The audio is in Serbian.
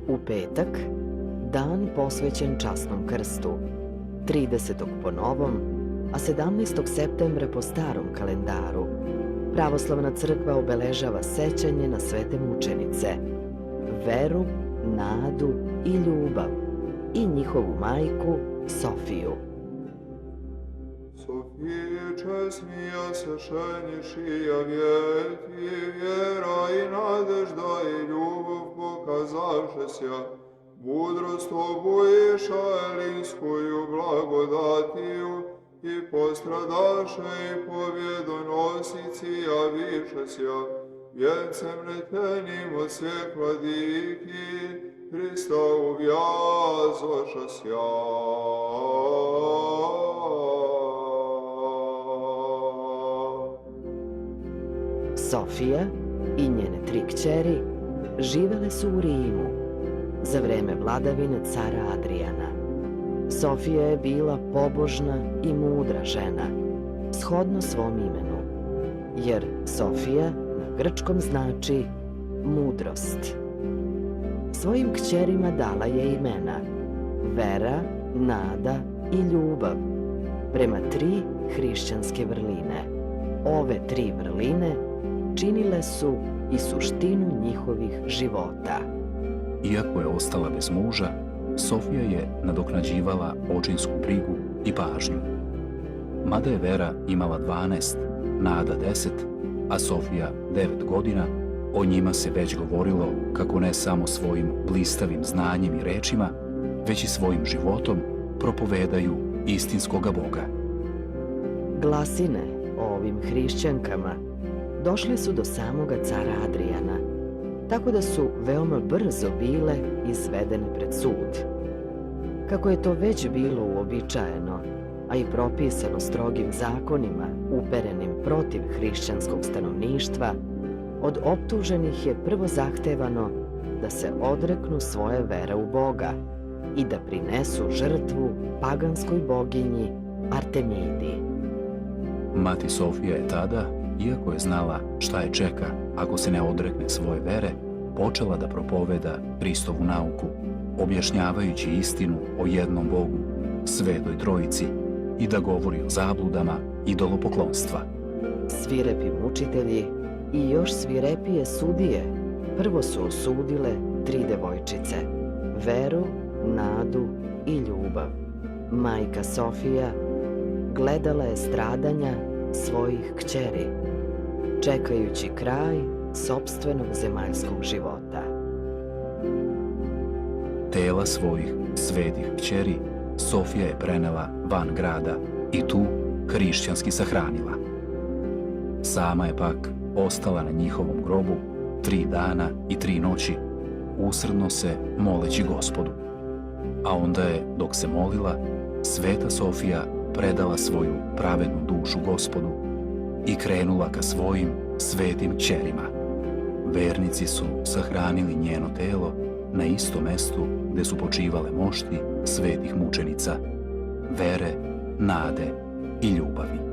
U petak, dan posvećen časnom krstu, 30. po novom, a 17. septembra po starom kalendaru, Pravoslavna crkva obeležava sećanje na svete mučenice, veru, nadu i ljubav i njihovu majku Sofiju. Sofije, česmija svešenišija vjeti, vjera i nadežda i ljubav pokazavšesja, mudrost obuješa elinskoju blagodatiju i postradaše i pobjedonosici javišesja, vjencem netenim od svijeh vladiki, Hrista uvjazošasja. Sofija i njene 3 kćeri živele su u Rimu za vreme vladavine cara Adriana. Sofija je bila pobožna i mudra žena, shodno svom imenu, jer Sofija na grčkom znači mudrost. Svojim kćerima dala je imena vera, nada i ljubav, prema 3 hrišćanske vrline. Ove 3 vrline činile su i suštinu njihovih života. Iako je ostala bez muža, Sofija je nadoknađivala očinsku brigu i pažnju. Mada je Vera imala 12, Nada 10, a Sofija 9 godina, o njima se već govorilo kako ne samo svojim blistavim znanjem i rečima, već i svojim životom propovedaju istinskoga Boga. Glasine o ovim hrišćankama došle su do samoga cara Adriana, tako da su veoma brzo bile izvedene pred sud. Kako je to već bilo uobičajeno, a i propisano strogim zakonima uperenim protiv hrišćanskog stanovništva, od optuženih je prvo zahtevano da se odreknu svoje vere u Boga i da prinesu žrtvu paganskoj boginji Artemidi. Mati Sofija je tada, iako je znala šta je čeka ako se ne odrekne svoje vere, počela da propoveda Hristovu nauku, objašnjavajući istinu o jednom Bogu, Svetoj Trojici, i da govori o zabludama idolopoklonstva. Svirepi mučitelji i još svirepije sudije prvo su osudile 3 devojčice, veru, nadu i ljubav. Majka Sofija gledala je stradanja svojih kćeri, čekajući kraj sopstvenog zemaljskog života. Tela svojih svetih kćeri Sofija je prenela van grada i tu hrišćanski sahranila. Sama je pak ostala na njihovom grobu 3 dana i 3 noći, usrdno se moleći Gospodu. A onda je, dok se molila, sveta Sofija predala svoju pravednu dušu Gospodu i krenula ka svojim svetim kćerima. Vernici su sahranili njeno telo na istom mestu gde su počivale mošti svetih mučenica, vere, nade i ljubavi.